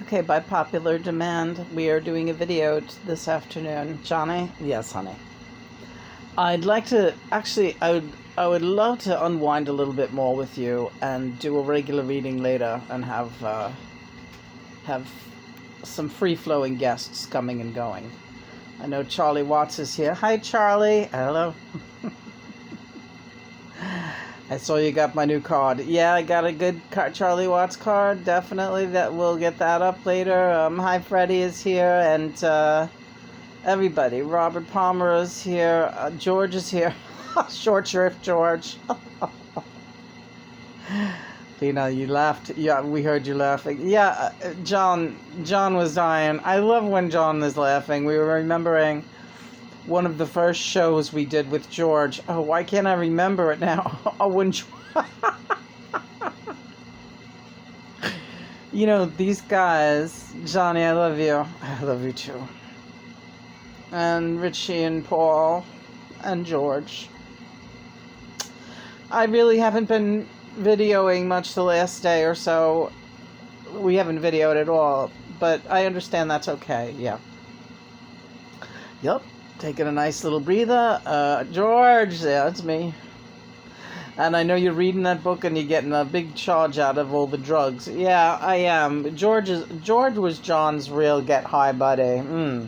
Okay, by popular demand, we are doing a video this afternoon. Johnny? Yes, honey. I'd like to actually. I would love to unwind a little bit more with you and do a regular reading later and have some free flowing guests coming and going. I know Charlie Watts is here. Hi, Charlie. Hello. I saw you got my new card. Yeah, I got a good Charlie Watts card. Definitely, that we'll get that up later. Hi, Freddie is here, and everybody. Robert Palmer is here. George is here. Short shrift, George. Lena, you laughed. Yeah, we heard you laughing. Yeah, John was dying. I love when John is laughing. We were remembering one of the first shows we did with George. Oh, why can't I remember it now? Oh, when you know, these guys, Johnny, I love you. I love you too. And Richie and Paul and George. I really haven't been videoing much the last day or so. We haven't videoed at all, but I understand that's okay. Yeah. Yep. Taking a nice little breather. George, yeah, it's me. And I know you're reading that book and you're getting a big charge out of all the drugs. Yeah, I am. George was John's real get high buddy.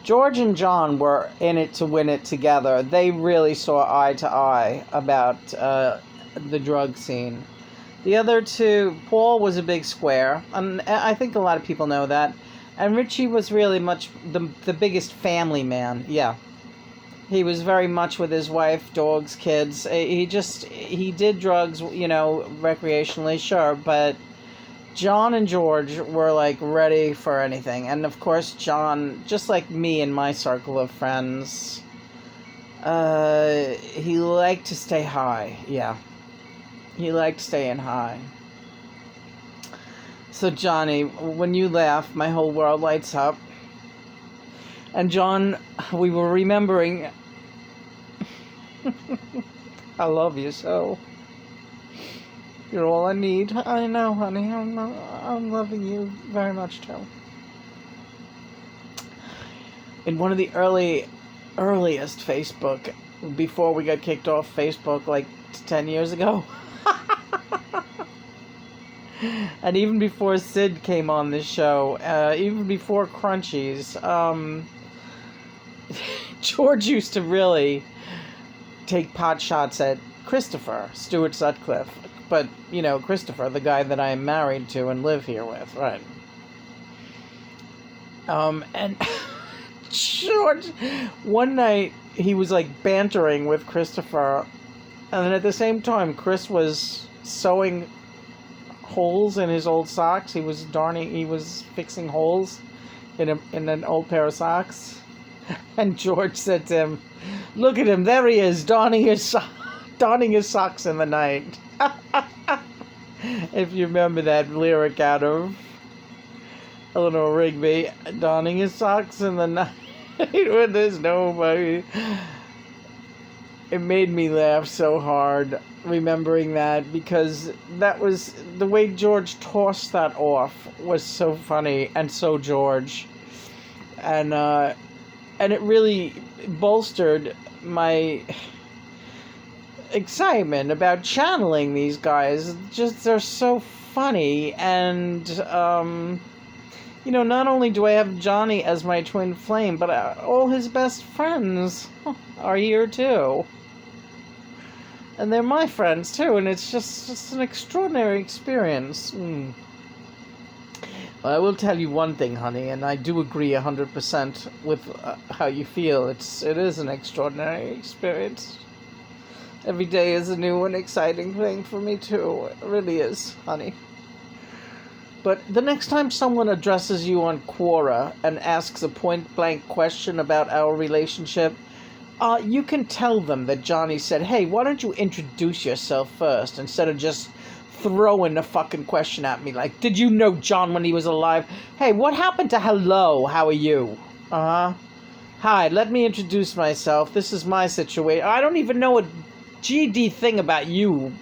George and John were in it to win it together. They really saw eye to eye about the drug scene. The other two, Paul was a big square, and I think a lot of people know that. And Richie was really much the biggest family man. Yeah. He was very much with his wife, dogs, kids. He did drugs, you know, recreationally, sure, but John and George were like ready for anything. And of course, John, just like me and my circle of friends, he liked to stay high. Yeah. He liked staying high. So Johnny, when you laugh, my whole world lights up. And John, we were remembering. I love you so. You're all I need. I know, honey. I'm loving you very much too. In one of the earliest Facebook, before we got kicked off Facebook, like 10 years ago. And even before Sid came on this show, even before Crunchies, George used to really take pot shots at Christopher Stewart Sutcliffe. But, you know, Christopher, the guy that I am married to and live here with, right? And George, one night, he was like bantering with Christopher, and then at the same time, Chris was sewing holes in his old socks. He was fixing holes in an old pair of socks. And George said to him, "Look at him, there he is, donning his socks in the night." If you remember that lyric out of Eleanor Rigby, donning his socks in the night when there's nobody. It made me laugh so hard remembering that, because that was the way George tossed that off was so funny and so George, and it really bolstered my excitement about channeling these guys. Just they're so funny, and you know, not only do I have Johnny as my twin flame, but all his best friends are here too. And they're my friends, too, and it's just an extraordinary experience. Well, I will tell you one thing, honey, and I do agree 100% with how you feel. It is an extraordinary experience. Every day is a new and exciting thing for me, too. It really is, honey. But the next time someone addresses you on Quora and asks a point-blank question about our relationship, you can tell them that Johnny said, "Hey, why don't you introduce yourself first," instead of just throwing the fucking question at me like, "Did you know John when he was alive? Hey, what happened to hello? How are you?" Hi, let me introduce myself. This is my situation. I don't even know a GD thing about you.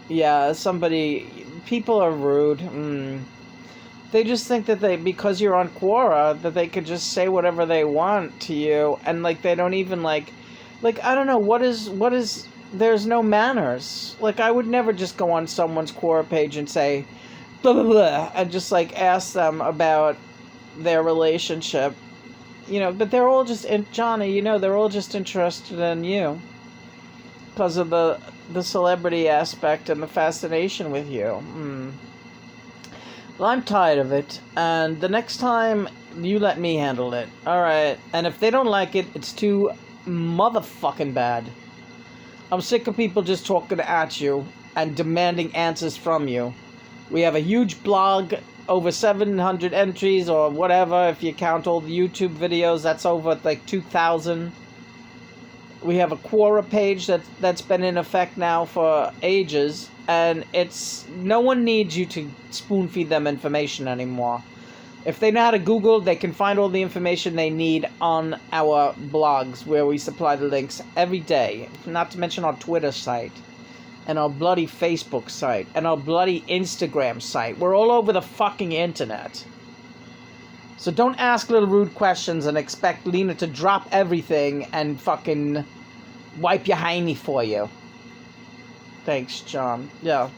Yeah, people are rude. They just think that because you're on Quora, that they could just say whatever they want to you, and like they don't even like I don't know what is. There's no manners. Like I would never just go on someone's Quora page and say, blah blah blah, and just like ask them about their relationship, But they're all just Johnny. They're all just interested in you because of the celebrity aspect and the fascination with you. Well, I'm tired of it, and the next time, you let me handle it. Alright, and if they don't like it, it's too motherfucking bad. I'm sick of people just talking at you and demanding answers from you. We have a huge blog, over 700 entries, or whatever, if you count all the YouTube videos, that's over like 2,000. We have a Quora page that's been in effect now for ages, and no one needs you to spoon feed them information anymore. If they know how to Google, they can find all the information they need on our blogs, where we supply the links every day, not to mention our Twitter site, and our bloody Facebook site, and our bloody Instagram site. We're all over the fucking internet. So don't ask little rude questions and expect Lena to drop everything and fucking wipe your hiney for you. Thanks, John. Yeah.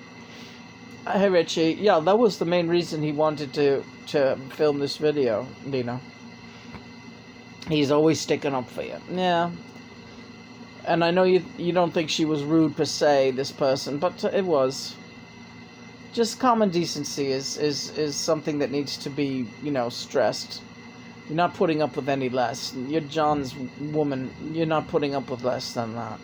Hey, Richie. Yeah, that was the main reason he wanted to film this video, Lena. He's always sticking up for you. Yeah. And I know you don't think she was rude per se, this person, but it was. Just common decency is something that needs to be, stressed. You're not putting up with any less. You're John's woman. You're not putting up with less than that.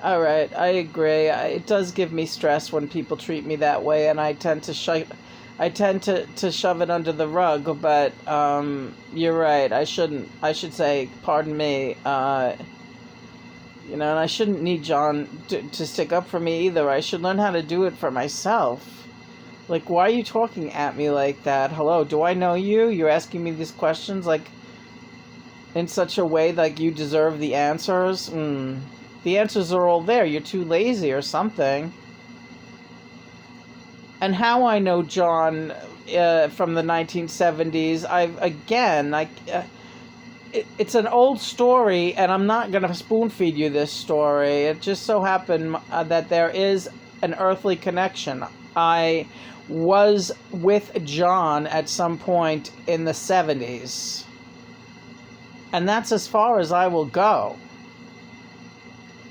Alright, I agree. It does give me stress when people treat me that way, and I tend to shove it under the rug, but you're right. I should say, pardon me, and I shouldn't need John to stick up for me either. I should learn how to do it for myself. Like, why are you talking at me like that? Hello, do I know you? You're asking me these questions, like, in such a way like you deserve the answers? The answers are all there. You're too lazy or something. And how I know John from the 1970s, it's an old story, and I'm not going to spoon feed you this story. It just so happened that there is an earthly connection. I was with John at some point in the 70s. And that's as far as I will go.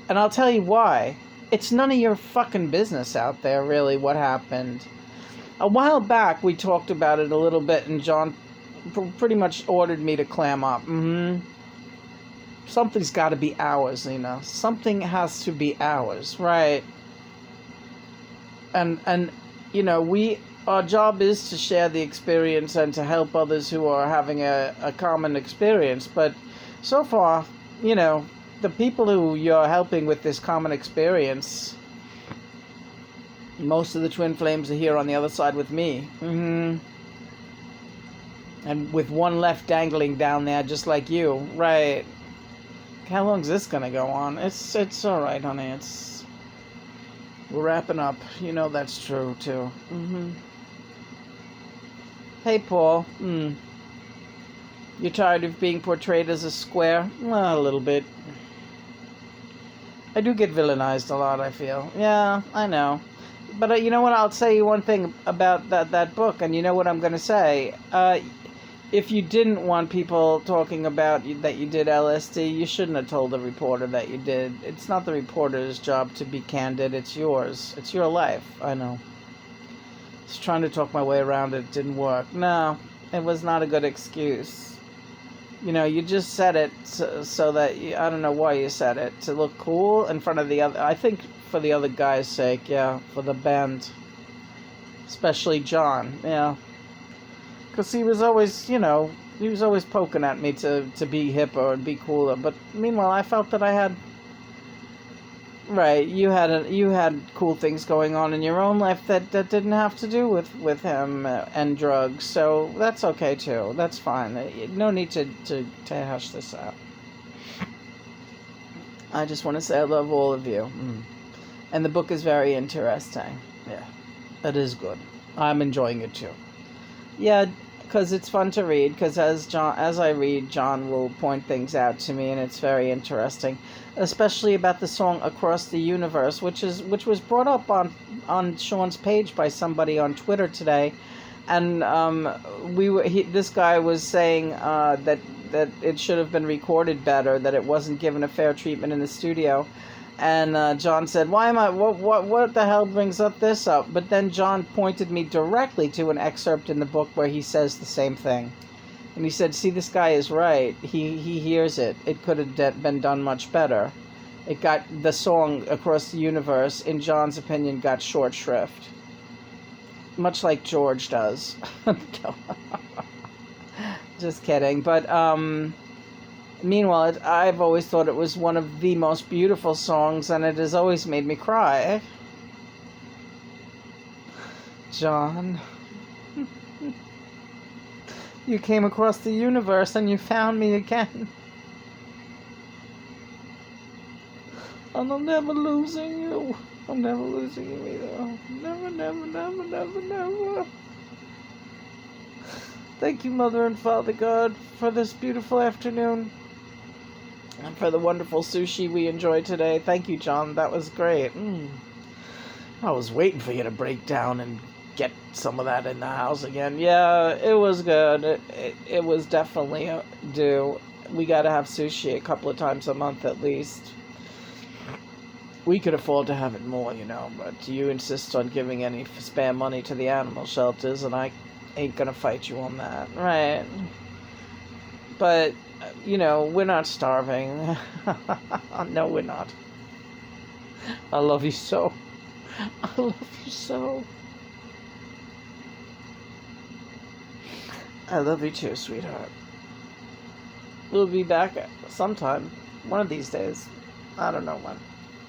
And I'll tell you why. It's none of your fucking business out there, really, what happened. A while back, we talked about it a little bit, and John pretty much ordered me to clam up. Something's got to be ours, Lena. Something has to be ours, right? And our job is to share the experience and to help others who are having a common experience. But so far, the people who you're helping with this common experience, most of the twin flames are here on the other side with me. And with one left dangling down there, just like you. Right. How long's this gonna go on? It's alright, honey. We're wrapping up. That's true, too. Hey, Paul. You tired of being portrayed as a square? Well, a little bit. I do get villainized a lot, I feel. Yeah, I know. But you know what? I'll say you one thing about that book, and you know what I'm going to say. If you didn't want people talking about that you did LSD, you shouldn't have told the reporter that you did. It's not the reporter's job to be candid. It's yours. It's your life. I know. I was trying to talk my way around it. It didn't work. No, it was not a good excuse. You just said it so that I don't know why you said it. To look cool in front of the other. I think for the other guy's sake, yeah, for the band. Especially John, yeah. Because he was always, poking at me to be hipper and be cooler. But meanwhile, I felt that I had. Right, you had cool things going on in your own life that didn't have to do with him and drugs. So that's okay too. That's fine. No need to hash this out. I just want to say I love all of you. And the book is very interesting. Yeah, it is good. I'm enjoying it too. Yeah, because it's fun to read. Because as I read, John will point things out to me, and it's very interesting, especially about the song "Across the Universe," which was brought up on Sean's page by somebody on Twitter today, and this guy was saying that it should have been recorded better, that it wasn't given a fair treatment in the studio. And John said, "Why am I? What the hell brings this up?" But then John pointed me directly to an excerpt in the book where he says the same thing, and he said, "See, this guy is right. He hears it. It could have been done much better. It got the song Across the Universe, in John's opinion, got short shrift, much like George does." Just kidding, but meanwhile, I've always thought it was one of the most beautiful songs, and it has always made me cry. John, you came across the universe and you found me again. And I'm never losing you. I'm never losing you either. Never, never, never, never, never. Thank you, Mother and Father God, for this beautiful afternoon. And for the wonderful sushi we enjoyed today. Thank you, John. That was great. I was waiting for you to break down and get some of that in the house again. Yeah, it was good. It was definitely due. We got to have sushi a couple of times a month at least. We could afford to have it more, but you insist on giving any spare money to the animal shelters, and I ain't gonna fight you on that. Right. But we're not starving. No, we're not. I love you so. I love you so. I love you too, sweetheart. We'll be back sometime. One of these days. I don't know when.